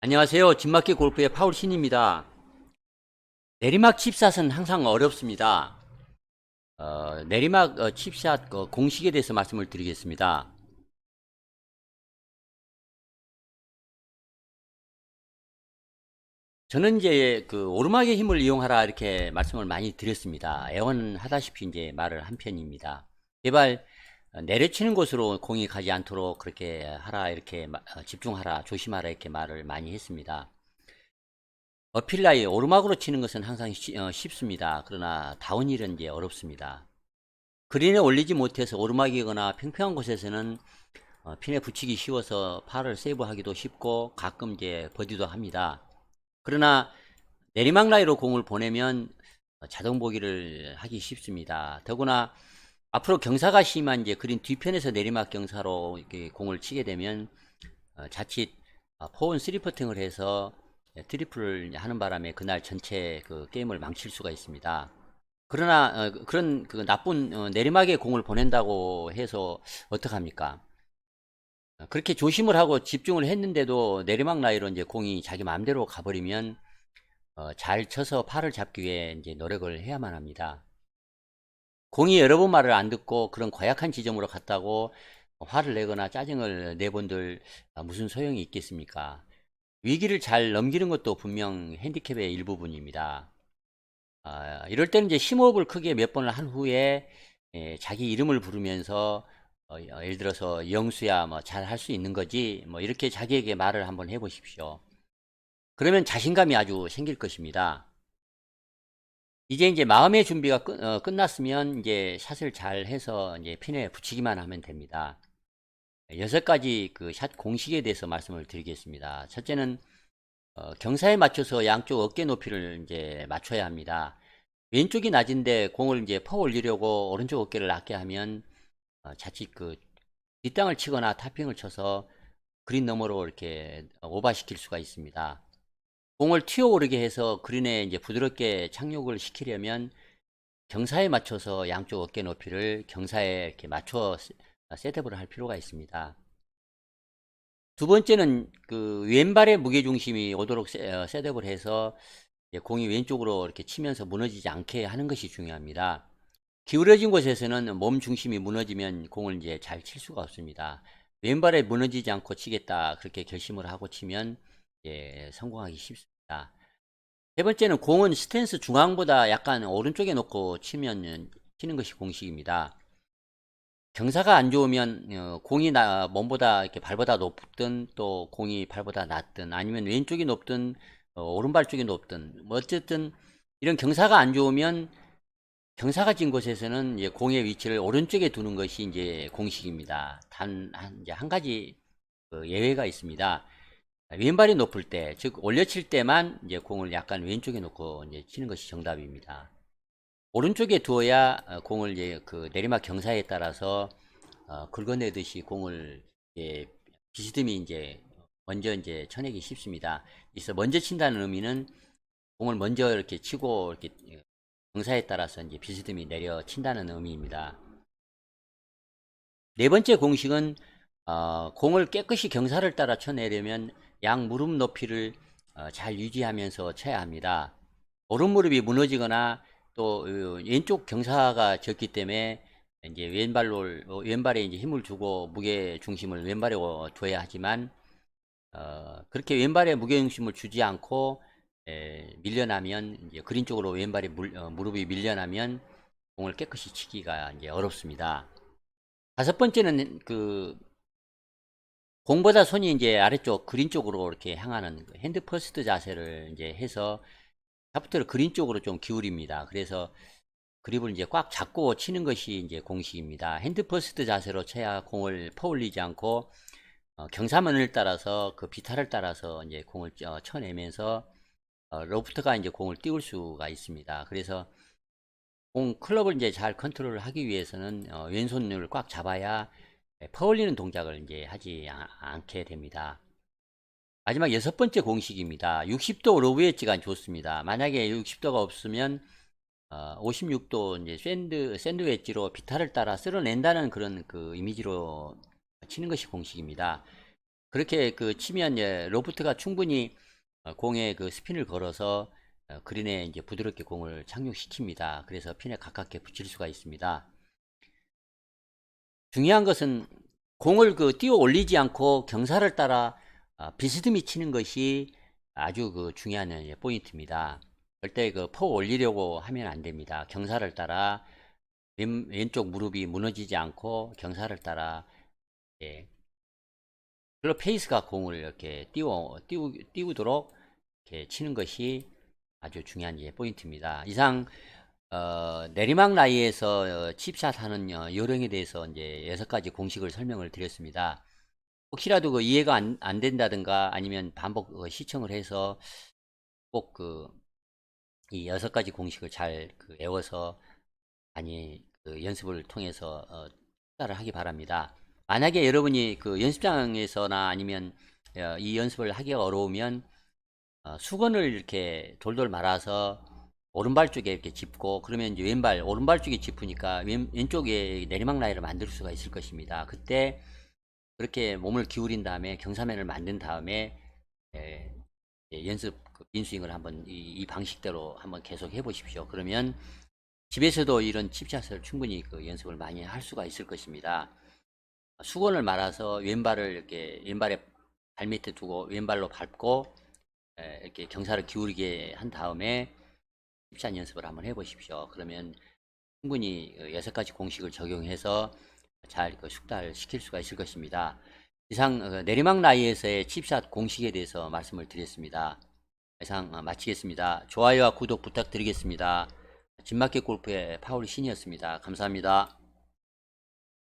안녕하세요. 진마켓 골프의 파울 신입니다. 내리막 칩샷은 항상 어렵습니다. 내리막 칩샷 공식에 대해서 말씀을 드리겠습니다. 저는 이제 그 오르막의 힘을 이용하라 이렇게 말씀을 많이 드렸습니다. 애원하다시피 이제 말을 한 편입니다. 제발 내려치는 곳으로 공이 가지 않도록 그렇게 하라 이렇게 집중하라 조심하라 이렇게 말을 많이 했습니다. 어필라이 오르막으로 치는 것은 항상 쉽습니다. 그러나 다운힐은 이제 어렵습니다. 그린에 올리지 못해서 오르막이거나 평평한 곳에서는 핀에 붙이기 쉬워서 파를 세이브하기도 쉽고 가끔 이제 버디도 합니다. 그러나 내리막 라이로 공을 보내면 자동 보기를 하기 쉽습니다. 더구나 앞으로 경사가 심한 이제 그린 뒤편에서 내리막 경사로 이렇게 공을 치게 되면 자칫 포온 3퍼팅을 해서 트리플을 하는 바람에 그날 전체 그 게임을 망칠 수가 있습니다. 그러나 그런 그 나쁜 내리막에 공을 보낸다고 해서 어떡합니까? 그렇게 조심을 하고 집중을 했는데도 내리막 라이로 이제 공이 자기 마음대로 가버리면 잘 쳐서 팔을 잡기 위해 이제 노력을 해야만 합니다. 공이 여러 번 말을 안 듣고 그런 고약한 지점으로 갔다고 화를 내거나 짜증을 내본들 무슨 소용이 있겠습니까? 위기를 잘 넘기는 것도 분명 핸디캡의 일부분입니다. 이럴 때는 이제 심호흡을 크게 몇 번을 한 후에 자기 이름을 부르면서 예를 들어서 영수야 뭐 잘 할 수 있는 거지 뭐 이렇게 자기에게 말을 한번 해보십시오. 그러면 자신감이 아주 생길 것입니다. 이제 마음의 준비가 끝났으면 이제 샷을 잘 해서 이제 핀에 붙이기만 하면 됩니다. 6가지 그 샷 공식에 대해서 말씀을 드리겠습니다. 첫째는 경사에 맞춰서 양쪽 어깨 높이를 이제 맞춰야 합니다. 왼쪽이 낮은데 공을 이제 퍼 올리려고 오른쪽 어깨를 낮게 하면 자칫 그 뒷땅을 치거나 타핑을 쳐서 그린 너머로 이렇게 오버시킬 수가 있습니다. 공을 튀어 오르게 해서 그린에 이제 부드럽게 착륙을 시키려면 경사에 맞춰서 양쪽 어깨 높이를 경사에 이렇게 맞춰 셋업을 할 필요가 있습니다. 두 번째는 그 왼발의 무게 중심이 오도록 셋업을 해서 공이 왼쪽으로 이렇게 치면서 무너지지 않게 하는 것이 중요합니다. 기울어진 곳에서는 몸 중심이 무너지면 공을 이제 잘 칠 수가 없습니다. 왼발에 무너지지 않고 치겠다 그렇게 결심을 하고 치면 성공하기 쉽습니다. 세 번째는 공은 스탠스 중앙보다 약간 오른쪽에 놓고 치는 것이 공식입니다. 경사가 안 좋으면 공이 몸보다 이렇게 발보다 높든 또 공이 발보다 낮든 아니면 왼쪽이 높든 오른발 쪽이 높든 뭐 어쨌든 이런 경사가 안 좋으면 경사가 진 곳에서는 이제 공의 위치를 오른쪽에 두는 것이 이제 공식입니다. 이제 한 가지 그 예외가 있습니다. 왼발이 높을 때, 즉 올려칠 때만 이제 공을 약간 왼쪽에 놓고 이제 치는 것이 정답입니다. 오른쪽에 두어야 공을 이제 그 내리막 경사에 따라서 긁어내듯이 공을 이제 비스듬히 이제 먼저 이제 쳐내기 쉽습니다. 그래서 먼저 친다는 의미는 공을 먼저 이렇게 치고 이렇게 경사에 따라서 이제 비스듬히 내려 친다는 의미입니다. 네 번째 공식은 공을 깨끗이 경사를 따라 쳐내려면 양 무릎 높이를 잘 유지하면서 쳐야 합니다. 오른 무릎이 무너지거나 또 왼쪽 경사가 적기 때문에 이제 왼발에 이제 힘을 주고 무게 중심을 왼발에 둬야 하지만 그렇게 왼발에 무게 중심을 주지 않고 밀려나면 이제 그린 쪽으로 왼발이 무릎이 밀려나면 공을 깨끗이 치기가 이제 어렵습니다. 다섯 번째는 그 공보다 손이 이제 아래쪽 그린 쪽으로 이렇게 향하는 그 핸드 퍼스트 자세를 이제 해서 샤프트를 그린 쪽으로 좀 기울입니다. 그래서 그립을 이제 꽉 잡고 치는 것이 이제 공식입니다. 핸드 퍼스트 자세로 쳐야 공을 퍼올리지 않고 경사면을 따라서 그 비탈을 따라서 이제 공을 쳐내면서 로프트가 이제 공을 띄울 수가 있습니다. 그래서 클럽을 이제 잘 컨트롤을 하기 위해서는 왼손을 꽉 잡아야 퍼올리는 동작을 이제 하지 않게 됩니다. 마지막 여섯 번째 공식입니다. 60도 로브 웨지가 좋습니다. 만약에 60도가 없으면 56도 이제 샌드 웨지로 비타를 따라 쓸어낸다는 그런 그 이미지로 치는 것이 공식입니다. 그렇게 그 치면 로프트가 충분히 공에 그 스핀을 걸어서 그린에 이제 부드럽게 공을 착륙시킵니다. 그래서 핀에 가깝게 붙일 수가 있습니다. 중요한 것은 공을 그 띄워 올리지 않고 경사를 따라 비스듬히 치는 것이 아주 그 중요한 포인트입니다. 절대 그 퍼 올리려고 하면 안 됩니다. 경사를 따라 왼쪽 무릎이 무너지지 않고 경사를 따라, 예, 별로 페이스가 공을 이렇게 띄우도록 이렇게 치는 것이 아주 중요한 포인트입니다. 이상 내리막 라이에서 칩샷 하는 요령에 대해서 이제 6가지 공식을 설명을 드렸습니다. 혹시라도 그 이해가 안 된다든가 아니면 반복 시청을 해서 꼭 이 6가지 공식을 잘 외워서 많이 연습을 통해서 투자를 하기 바랍니다. 만약에 여러분이 그 연습장에서나 아니면 이 연습을 하기가 어려우면 수건을 이렇게 돌돌 말아서 오른발 쪽에 이렇게 짚고, 그러면 이제 오른발 쪽에 짚으니까 왼쪽에 내리막 라인을 만들 수가 있을 것입니다. 그때 그렇게 몸을 기울인 다음에 경사면을 만든 다음에 예, 연습 인스윙을 한번 이 방식대로 한번 계속 해 보십시오. 그러면 집에서도 이런 칩샷을 충분히 연습을 많이 할 수가 있을 것입니다. 수건을 말아서 왼발을 이렇게 왼발에 발밑에 두고 왼발로 밟고 이렇게 경사를 기울이게 한 다음에 칩샷 연습을 한번 해 보십시오. 그러면 충분히 6가지 공식을 적용해서 잘 숙달을 시킬 수가 있을 것입니다. 이상 내리막 라이에서의 칩샷 공식에 대해서 말씀을 드렸습니다. 이상 마치겠습니다. 좋아요와 구독 부탁드리겠습니다. 진마켓 골프의 파울 신이었습니다. 감사합니다.